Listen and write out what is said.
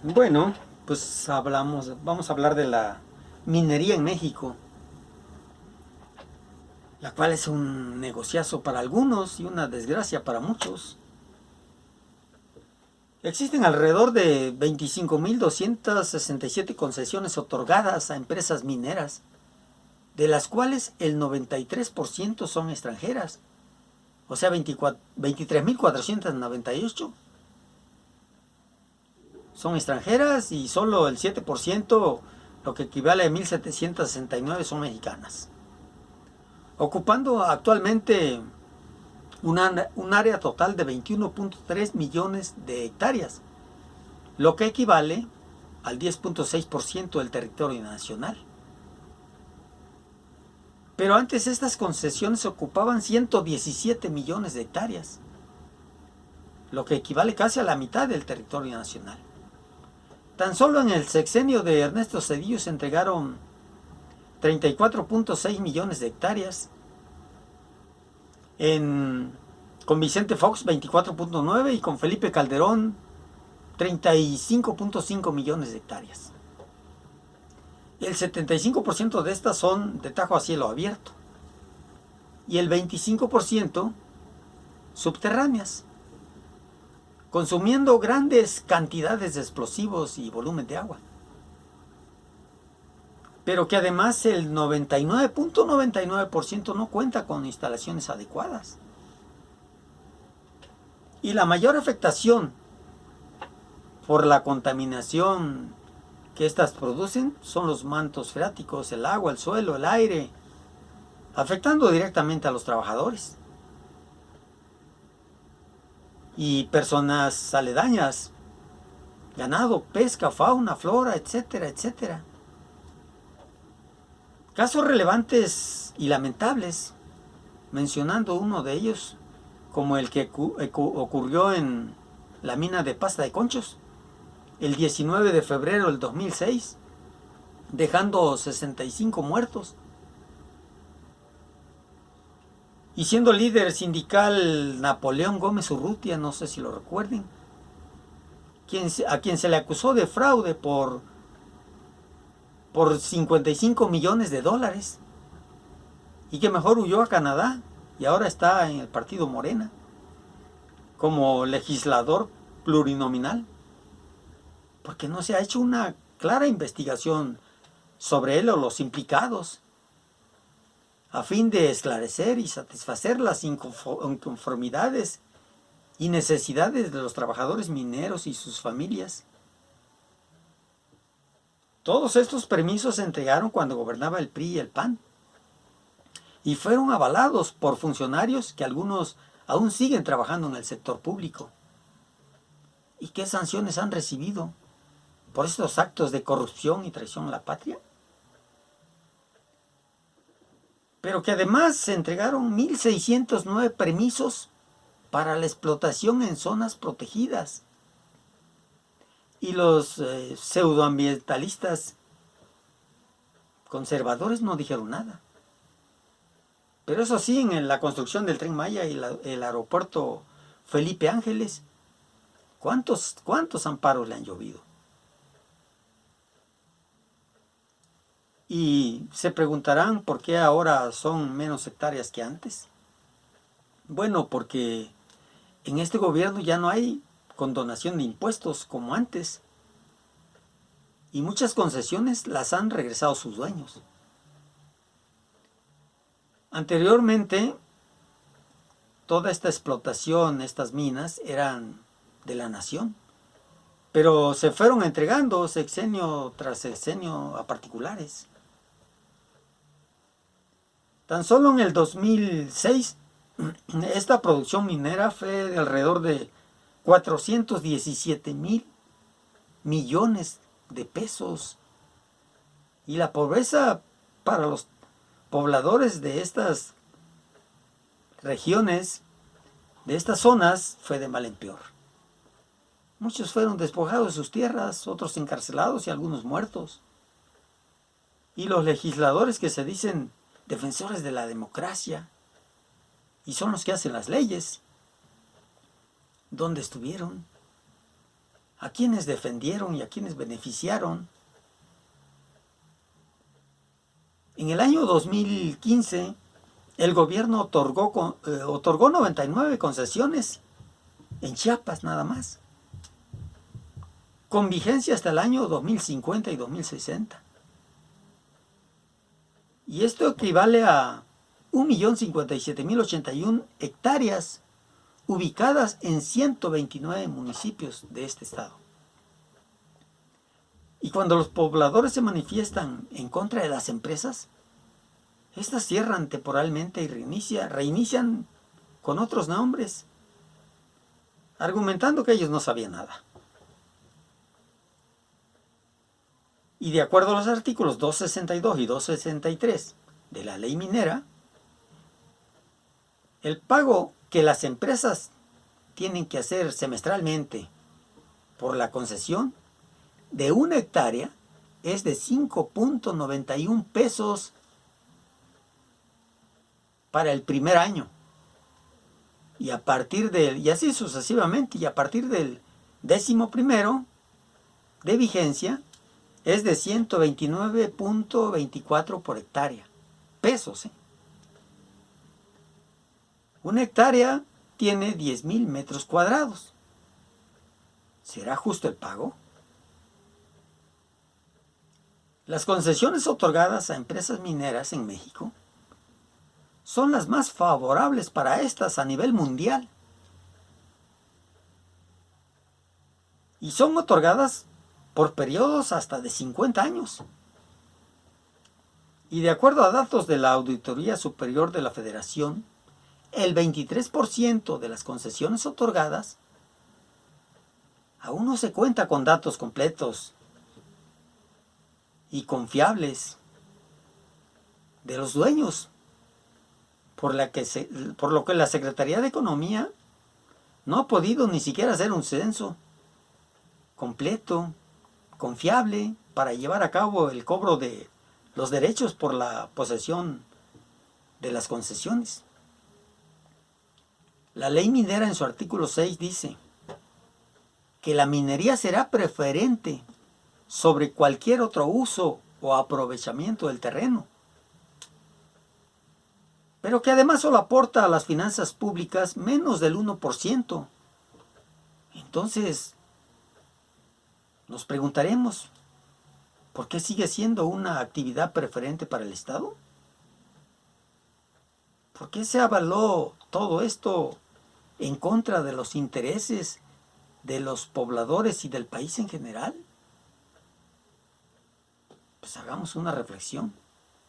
Bueno, pues vamos a hablar de la minería en México, la cual es un negociazo para algunos y una desgracia para muchos. Existen alrededor de 25.267 concesiones otorgadas a empresas mineras, de las cuales el 93% son extranjeras, o sea, 23.498 son extranjeras y solo el 7%, lo que equivale a 1.769, son mexicanas, ocupando actualmente un área total de 21.3 millones de hectáreas, lo que equivale al 10.6% del territorio nacional. Pero antes estas concesiones ocupaban 117 millones de hectáreas, lo que equivale casi a la mitad del territorio nacional. Tan solo en el sexenio de Ernesto Zedillo se entregaron 34.6 millones de hectáreas, con Vicente Fox 24.9 y con Felipe Calderón 35.5 millones de hectáreas. El 75% de estas son de tajo a cielo abierto y el 25% subterráneas, consumiendo grandes cantidades de explosivos y volumen de agua. Pero que además el 99.99% no cuenta con instalaciones adecuadas. Y la mayor afectación por la contaminación que estas producen son los mantos freáticos, el agua, el suelo, el aire, afectando directamente a los trabajadores y personas aledañas, ganado, pesca, fauna, flora, etcétera, etcétera. Casos relevantes y lamentables, mencionando uno de ellos, como el que ocurrió en la mina de Pasta de Conchos el 19 de febrero del 2006, dejando 65 muertos. Y siendo líder sindical Napoleón Gómez Urrutia, no sé si lo recuerden, a quien se le acusó de fraude por 55 millones de dólares, y que mejor huyó a Canadá y ahora está en el partido Morena como legislador plurinominal, porque no se ha hecho una clara investigación sobre él o los implicados a fin de esclarecer y satisfacer las inconformidades y necesidades de los trabajadores mineros y sus familias. Todos estos permisos se entregaron cuando gobernaba el PRI y el PAN y fueron avalados por funcionarios que algunos aún siguen trabajando en el sector público. ¿Y qué sanciones han recibido por estos actos de corrupción y traición a la patria? Pero que además se entregaron 1.609 permisos para la explotación en zonas protegidas. Y los pseudoambientalistas conservadores no dijeron nada. Pero eso sí, en la construcción del Tren Maya y el aeropuerto Felipe Ángeles, ¿cuántos amparos le han llovido? Y se preguntarán por qué ahora son menos hectáreas que antes. Bueno, porque en este gobierno ya no hay condonación de impuestos como antes. Y muchas concesiones las han regresado sus dueños. Anteriormente, toda esta explotación, estas minas, eran de la nación. Pero se fueron entregando sexenio tras sexenio a particulares. Tan solo en el 2006, esta producción minera fue de alrededor de 417.000 millones de pesos. Y la pobreza para los pobladores de estas regiones, de estas zonas, fue de mal en peor. Muchos fueron despojados de sus tierras, otros encarcelados y algunos muertos. Y los legisladores que se dicen defensores de la democracia y son los que hacen las leyes, ¿dónde estuvieron? a quienes defendieron y a quienes beneficiaron. En el año 2015, el gobierno otorgó 99 concesiones en Chiapas nada más, con vigencia hasta el año 2050 y 2060. Y esto equivale a 1.057.081 hectáreas ubicadas en 129 municipios de este estado. Y cuando los pobladores se manifiestan en contra de las empresas, estas cierran temporalmente y reinician con otros nombres, argumentando que ellos no sabían nada. Y de acuerdo a los artículos 262 y 263 de la ley minera, el pago que las empresas tienen que hacer semestralmente por la concesión de 1 hectárea es de 5.91 pesos para el primer año. Y así sucesivamente, y a partir del 11º de vigencia es de 129.24 por hectárea. Pesos, ¿eh? 1 hectárea tiene 10.000 metros cuadrados. ¿Será justo el pago? Las concesiones otorgadas a empresas mineras en México son las más favorables para estas a nivel mundial. Y son otorgadas por periodos hasta de 50 años. Y de acuerdo a datos de la Auditoría Superior de la Federación, el 23% de las concesiones otorgadas aún no se cuenta con datos completos y confiables de los dueños, por lo que la Secretaría de Economía no ha podido ni siquiera hacer un censo completo, confiable, para llevar a cabo el cobro de los derechos por la posesión de las concesiones. La ley minera en su artículo 6 dice que la minería será preferente sobre cualquier otro uso o aprovechamiento del terreno, pero que además solo aporta a las finanzas públicas menos del 1%. Entonces, nos preguntaremos, ¿por qué sigue siendo una actividad preferente para el Estado? ¿Por qué se avaló todo esto en contra de los intereses de los pobladores y del país en general? Pues hagamos una reflexión.